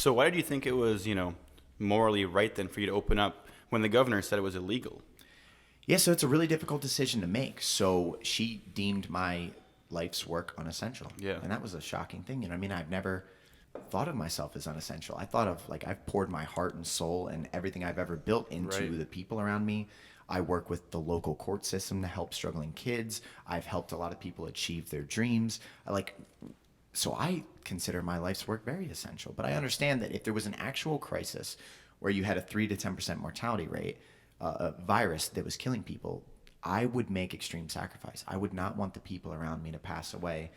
So why did you think it was, morally right then for you to open up when the governor said it was illegal? Yeah, so it's a really difficult decision to make. So she deemed my life's work unessential. Yeah. And that was a shocking thing. You know, I mean, I've never thought of myself as unessential. I thought of like I've poured my heart and soul and everything I've ever built into Right. the people around me. I work with the local court system to help struggling kids. I've helped a lot of people achieve their dreams. So I consider my life's work very essential. But I understand that if there was an actual crisis where you had a 3 to 10% mortality rate, a virus that was killing people, I would make extreme sacrifice. I would not want the people around me to pass away,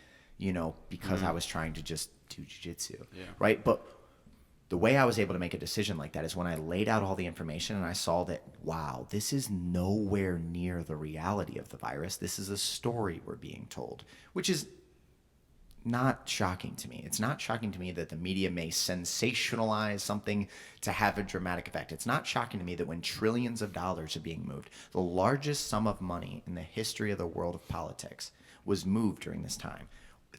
because I was trying to just do jujitsu, Yeah. right? But the way I was able to make a decision like that is when I laid out all the information and I saw that, wow, this is nowhere near the reality of the virus. This is a story we're being told, which is not shocking to me. It's not shocking to me that the media may sensationalize something to have a dramatic effect. It's not shocking to me that when trillions of dollars are being moved, the largest sum of money in the history of the world of politics was moved during this time.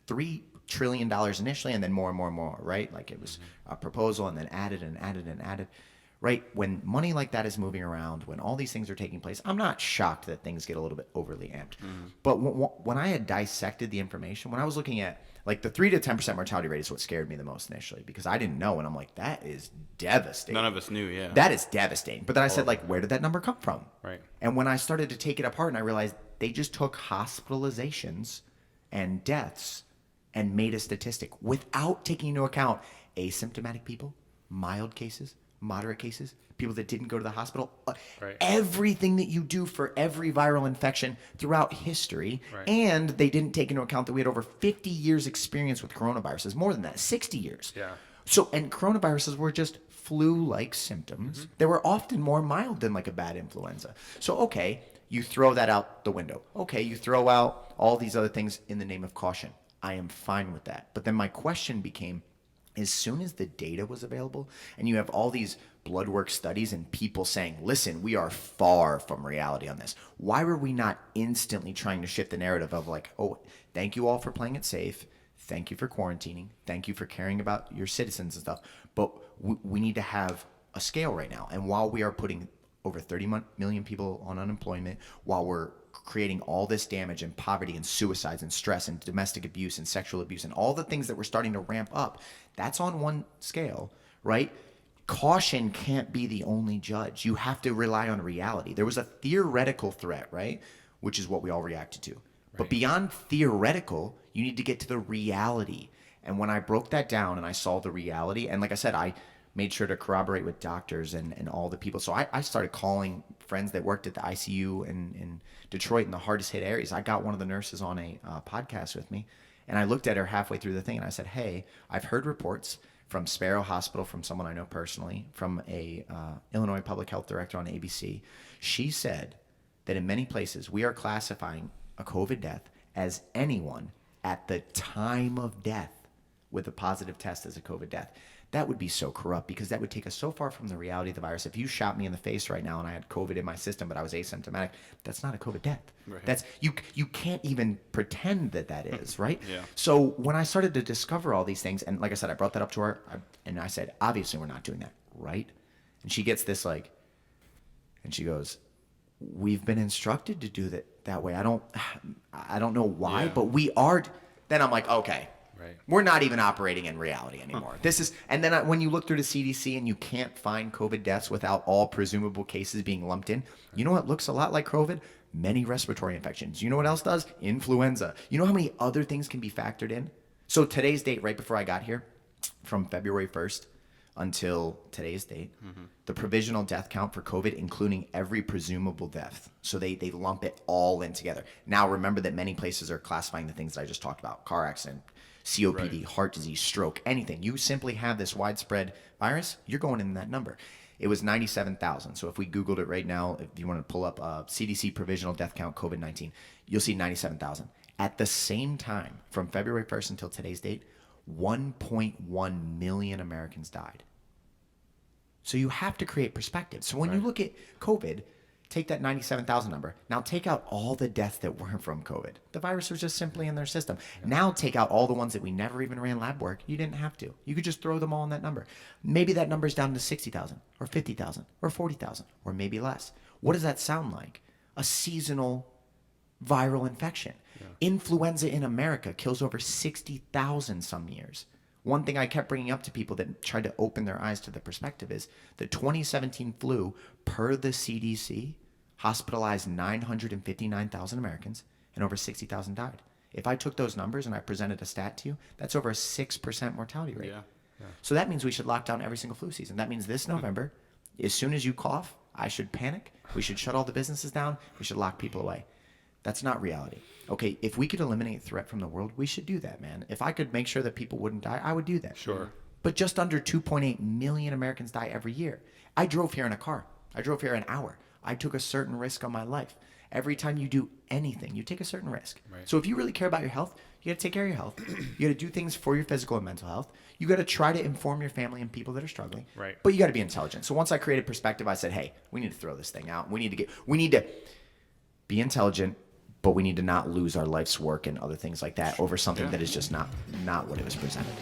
$3 trillion initially, and then more and more and more, right? Like it was a proposal and then added and added and added. Right? When money like that is moving around, when all these things are taking place, I'm not shocked that things get a little bit overly amped. But when I had dissected the information, when I was looking at like the 3 to 10% mortality rate is what scared me the most initially because I didn't know. And I'm like, that is devastating. None of us knew, yeah. That is devastating. But then I said, like, where did that number come from? Right. And when I started to take it apart and I realized they just took hospitalizations and deaths and made a statistic without taking into account asymptomatic people, mild cases, moderate cases, people that didn't go to the hospital, Right. everything that you do for every viral infection throughout history. Right. And they didn't take into account that we had over 50 years experience with coronaviruses, more than that, 60 years. Yeah. So, and coronaviruses were just flu-like symptoms. They were often more mild than like a bad influenza. So, okay, you throw that out the window. Okay, you throw out all these other things in the name of caution. I am fine with that. But then my question became, as soon as the data was available and you have all these blood work studies and people saying, listen, we are far from reality on this. Why were we not instantly trying to shift the narrative of like, oh, thank you all for playing it safe. Thank you for quarantining. Thank you for caring about your citizens and stuff. But we need to have a scale right now. And while we are putting over 30 million people on unemployment, while we're creating all this damage and poverty and suicides and stress and domestic abuse and sexual abuse and all the things that we're starting to ramp up, that's on one scale, right? Caution can't be the only judge. You have to rely on reality. There was a theoretical threat, right? Which is what we all reacted to. Right. But beyond theoretical, you need to get to the reality. And when I broke that down and I saw the reality, and like I said, I made sure to corroborate with doctors and all the people. So I started calling friends that worked at the ICU in Detroit in the hardest hit areas. I got one of the nurses on a podcast with me, and I looked at her halfway through the thing and I said, hey, I've heard reports from Sparrow Hospital, from someone I know personally, from a Illinois public health director on ABC. She said that in many places we are classifying a COVID death as anyone at the time of death with a positive test as a COVID death. That would be so corrupt because that would take us so far from the reality of the virus. If you shot me in the face right now and I had COVID in my system, but I was asymptomatic, that's not a COVID death. Right. That's you can't even pretend that is, right? Yeah. So when I started to discover all these things, and like I said, I brought that up to her, and I said, obviously we're not doing that, right? And she gets this like, and she goes, we've been instructed to do that way. I don't know why, Yeah. but we are. Then I'm like, okay. Right. We're not even operating in reality anymore. And then when you look through the CDC and you can't find COVID deaths without all presumable cases being lumped in, you know what looks a lot like COVID? Many respiratory infections. You know what else does? Influenza. You know how many other things can be factored in? So today's date, right before I got here, from February 1st until today's date, the provisional death count for COVID, including every presumable death. So they lump it all in together. Now, remember that many places are classifying the things that I just talked about, car accident, COPD, Right. heart disease, stroke, anything. You simply have this widespread virus, you're going in that number. It was 97,000. So if we Googled it right now, if you want to pull up CDC provisional death count COVID-19, you'll see 97,000. At the same time, from February 1st until today's date, 1.1 million Americans died. So you have to create perspective. So when you look at COVID, Take that 97,000 number. Now take out all the deaths that weren't from COVID. The virus was just simply in their system. Now take out all the ones that we never even ran lab work. You didn't have to. You could just throw them all in that number. Maybe that number's down to 60,000 or 50,000 or 40,000 or maybe less. What does that sound like? A seasonal viral infection. Influenza in America kills over 60,000 some years. One thing I kept bringing up to people that tried to open their eyes to the perspective is the 2017 flu, per the CDC, hospitalized 959,000 Americans and over 60,000 died. If I took those numbers and I presented a stat to you, that's over a 6% mortality rate. Yeah. So that means we should lock down every single flu season. That means this November, as soon as you cough, I should panic. We should shut all the businesses down. We should lock people away. That's not reality. Okay, if we could eliminate threat from the world, we should do that, man. If I could make sure that people wouldn't die, I would do that. Sure. But just under 2.8 million Americans die every year. I drove here in a car. I drove here an hour. I took a certain risk on my life. Every time you do anything, you take a certain risk. Right. So if you really care about your health, you got to take care of your health. You got to do things for your physical and mental health. You got to try to inform your family and people that are struggling. Right. But you got to be intelligent. So once I created perspective, I said, hey, we need to throw this thing out. We need to be intelligent, but we need to not lose our life's work and other things like that over something that is just not what it was presented.